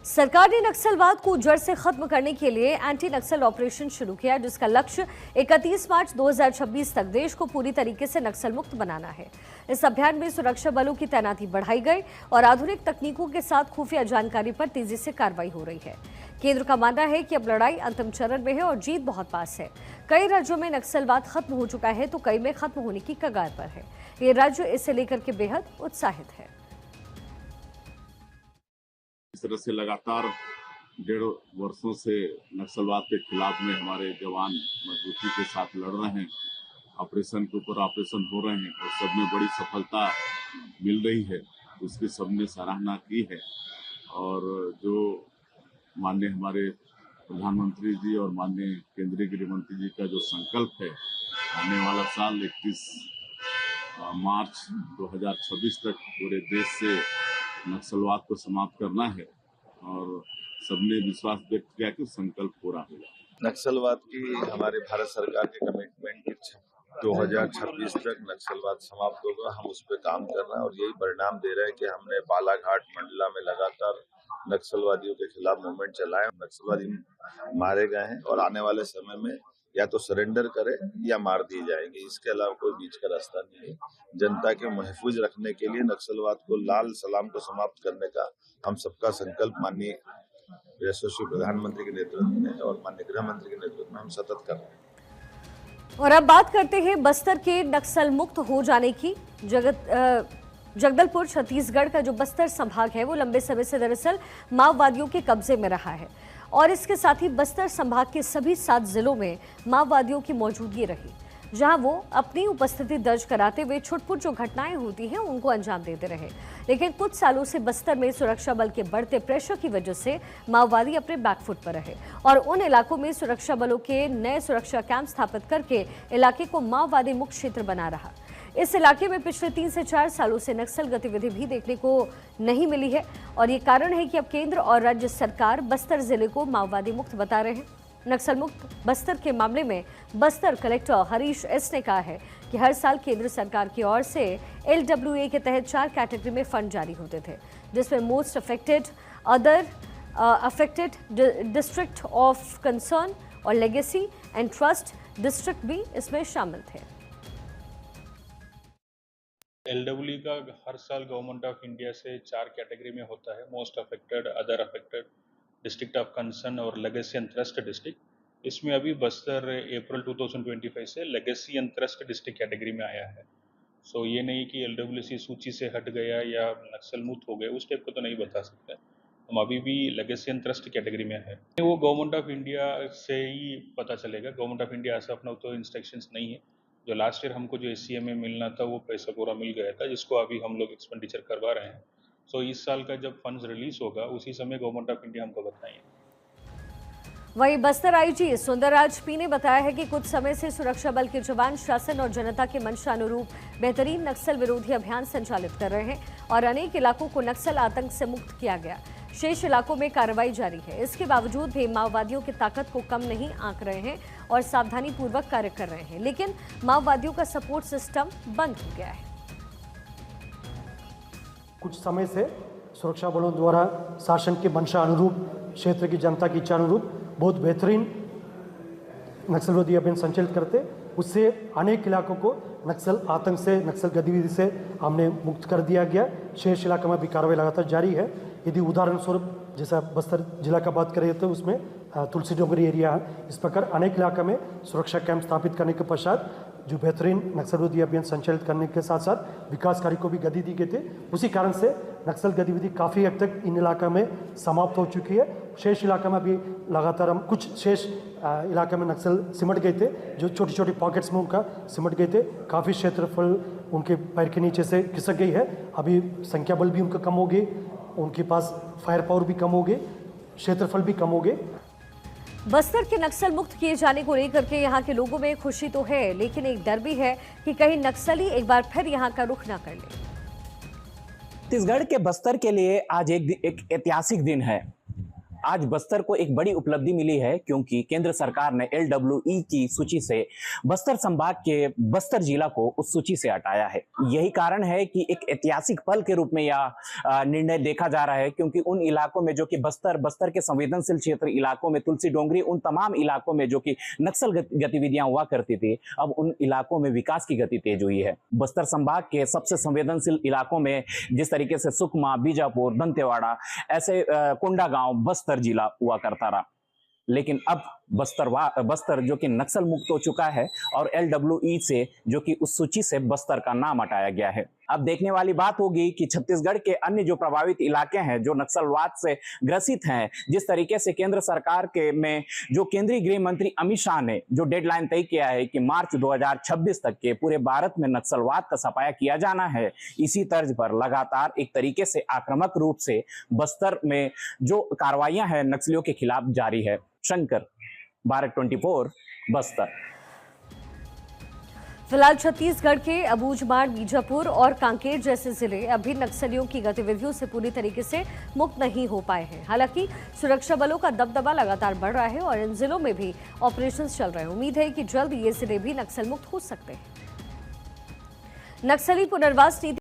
सरकार ने नक्सलवाद को जड़ से खत्म करने के लिए एंटी नक्सल ऑपरेशन शुरू किया, जिसका लक्ष्य 31 मार्च 2026 तक देश को पूरी तरीके से नक्सल मुक्त बनाना है। इस अभियान में सुरक्षा बलों की तैनाती बढ़ाई गई और आधुनिक तकनीकों के साथ खुफिया जानकारी पर तेजी से कार्रवाई हो रही है। केंद्र का मानना है कि अब लड़ाई अंतिम चरण में है और जीत बहुत पास है। कई राज्यों में नक्सलवाद खत्म हो चुका है तो कई में खत्म होने की कगार पर है। ये राज्य इसे लेकर के बेहद उत्साहित है। इस तरह से लगातार 1.5 वर्षों से नक्सलवाद के खिलाफ में हमारे जवान मजबूती के साथ लड़ रहे हैं। ऑपरेशन के ऊपर ऑपरेशन हो रहे हैं और सब में बड़ी सफलता मिल रही है। उसकी सबने सराहना की है और जो माननीय हमारे प्रधानमंत्री जी और माननीय केंद्रीय गृह मंत्री जी का जो संकल्प है, आने वाला साल 31 मार्च 2026 तक पूरे देश से नक्सलवाद को समाप्त करना है और सबने विश्वास व्यक्त किया कि संकल्प पूरा होगा। नक्सलवाद की हमारे भारत सरकार के कमिटमेंट की 2026 तक नक्सलवाद समाप्त होगा। हम उस पर काम कर रहे हैं और यही परिणाम दे रहे हैं कि हमने बालाघाट मंडला में लगातार नक्सलवादियों के खिलाफ मूवमेंट चलाए। नक्सलवादी मारे गए हैं और आने वाले समय में या तो सरेंडर करें या मार दी जाएंगे। इसके अलावा कोई बीच का रास्ता नहीं है। जनता के महफूज रखने के लिए नक्सलवाद को लाल सलाम को समाप्त करने का हम सबका संकल्प माननीय यशस्वी प्रधानमंत्री के नेतृत्व में और माननीय गृह मंत्री के नेतृत्व में हम सतत कर रहे हैं। और अब बात करते हैं बस्तर के नक्सल मुक्त हो जाने की। जगदलपुर छत्तीसगढ़ का जो बस्तर संभाग है वो लंबे समय से दरअसल माओवादियों के कब्जे में रहा है और इसके साथ ही बस्तर संभाग के सभी 7 जिलों में माओवादियों की मौजूदगी रही, जहां वो अपनी उपस्थिति दर्ज कराते हुए छुटपुट जो घटनाएं होती हैं उनको अंजाम देते रहे। लेकिन कुछ सालों से बस्तर में सुरक्षा बल के बढ़ते प्रेशर की वजह से माओवादी अपने बैकफुट पर रहे और उन इलाकों में सुरक्षा बलों के नए सुरक्षा कैंप स्थापित करके इलाके को माओवादी मुक्त क्षेत्र बना रहा। इस इलाके में पिछले 3 से 4 सालों से नक्सल गतिविधि भी देखने को नहीं मिली है और ये कारण है कि अब केंद्र और राज्य सरकार बस्तर जिले को माओवादी मुक्त बता रहे हैं। नक्सल मुक्त बस्तर के मामले में बस्तर कलेक्टर हरीश एस ने कहा है कि हर साल केंद्र सरकार की ओर से LWA के तहत 4 कैटेगरी में फंड जारी होते थे, जिसमें most affected, other affected, district of concern और लेगेसी एंड ट्रस्ट डिस्ट्रिक्ट भी इसमें शामिल थे। LWA का हर साल गवर्नमेंट ऑफ इंडिया से 4 कैटेगरी में होता है, most affected, other affected, district of concern और लेगेसी एंड ट्रस्ट डिस्ट्रिक्ट। इसमें अभी बस्तर अप्रैल 2025 से legacy and trust district category में आया है। सो ये नहीं कि LWC सूची से हट गया या नक्सल मुक्त हो गया, उस टाइप को तो नहीं बता सकते। हम अभी भी लेगेसी एंड ट्रस्ट कैटेगरी में है। वो गवर्नमेंट ऑफ इंडिया से ही पता चलेगा। गवर्नमेंट ऑफ इंडिया ऐसा अपना तो इंस्ट्रक्शंस नहीं है। जो लास्ट ईयर हमको जो SCA में मिलना था वो पैसा पूरा मिल गया था, जिसको अभी हम लोग एक्सपेंडिचर करवा रहे हैं। सो इस साल का जब फंड्स रिलीज होगा उसी समय गवर्नमेंट ऑफ इंडिया हमको बताएंगे। वहीं बस्तर IG सुंदरराज P ने बताया है कि कुछ समय से सुरक्षा बल के जवान शासन और जनता के मंशा अनुरूप बेहतरीन नक्सल विरोधी अभियान संचालित कर रहे हैं और अनेक इलाकों को नक्सल आतंक से मुक्त किया गया। शेष इलाकों में कार्रवाई जारी है। इसके बावजूद भी माओवादियों की ताकत को कम नहीं आंक रहे हैं और सावधानी पूर्वक कार्य कर रहे हैं, लेकिन माओवादियों का सपोर्ट सिस्टम बंद हो गया है। कुछ समय से सुरक्षा बलों द्वारा शासन के मंशा अनुरूप, क्षेत्र की जनता की इच्छा अनुरूप बहुत बेहतरीन नक्सल विरोधी अभियान संचालित करते, उससे अनेक इलाकों को नक्सल आतंक से, नक्सल गतिविधि से हमने मुक्त कर दिया गया। शेष इलाकों में भी कार्रवाई लगातार जारी है। यदि उदाहरण स्वरूप जैसा बस्तर जिला का बात करें तो उसमें तुलसी डोंगरी एरिया है, इस प्रकार अनेक इलाकों में सुरक्षा कैंप स्थापित करने के पश्चात जो बेहतरीन नक्सल विरोधी अभियान संचालित करने के साथ साथ विकास कार्य को भी गति दी गई थे। उसी कारण से नक्सल गतिविधि काफ़ी हद तक इन इलाकों में समाप्त हो चुकी है। शेष इलाकों में अभी लगातार हम कुछ शेष इलाके में नक्सल सिमट गए थे, जो छोटी छोटी पॉकेट्स में उनका सिमट गए थे। काफ़ी क्षेत्रफल उनके पैर के नीचे से खिसक गई है। अभी संख्या बल भी उनका कम हो गई, उनके पास फायर पावर भी कम हो गई, क्षेत्रफल भी कम हो गए। बस्तर के नक्सल मुक्त किए जाने को लेकर के यहाँ के लोगों में खुशी तो है, लेकिन एक डर भी है कि कहीं नक्सली एक बार फिर यहाँ का रुख ना कर ले। छत्तीसगढ़ के बस्तर के लिए आज एक ऐतिहासिक दिन है। आज बस्तर को एक बड़ी उपलब्धि मिली है, क्योंकि केंद्र सरकार ने LWE की सूची से बस्तर संभाग के बस्तर जिला को उस सूची से हटाया है। यही कारण है कि एक ऐतिहासिक पल के रूप में यह निर्णय देखा जा रहा है, क्योंकि उन इलाकों में जो कि बस्तर के संवेदनशील क्षेत्र इलाकों में, तुलसी डोंगरी, उन तमाम इलाकों में जो कि नक्सल गतिविधियां हुआ करती थी, अब उन इलाकों में विकास की गति तेज हुई है। बस्तर संभाग के सबसे संवेदनशील इलाकों में जिस तरीके से सुकमा, बीजापुर, दंतेवाड़ा, ऐसे कोंडागांव, बस्तर जिला हुआ करता रहा, लेकिन अब बस्तर जो कि नक्सल मुक्त हो चुका है और LWE से जो कि उस सूची से बस्तर का नाम हटाया गया है। अब देखने वाली बात होगी कि छत्तीसगढ़ के अन्य जो प्रभावित इलाके हैं, जो नक्सलवाद से ग्रसित हैं, जिस तरीके से केंद्र सरकार के में जो केंद्रीय गृह मंत्री अमित शाह ने जो डेडलाइन तय किया है कि मार्च 2026 तक के पूरे भारत में नक्सलवाद का सफाया किया जाना है, इसी तर्ज पर लगातार एक तरीके से आक्रामक रूप से बस्तर में जो कार्रवाइयां हैं नक्सलियों के खिलाफ जारी है। शंकर, भारत 24, बस्तर। फिलहाल छत्तीसगढ़ के अबूझमाड़, बीजापुर और कांकेर जैसे जिले अभी नक्सलियों की गतिविधियों से पूरी तरीके से मुक्त नहीं हो पाए हैं। हालांकि सुरक्षा बलों का दबदबा लगातार बढ़ रहा है और इन जिलों में भी ऑपरेशंस चल रहे हैं। उम्मीद है कि जल्द ये जिले भी नक्सल मुक्त हो सकते हैं। नक्सली पुनर्वास नीति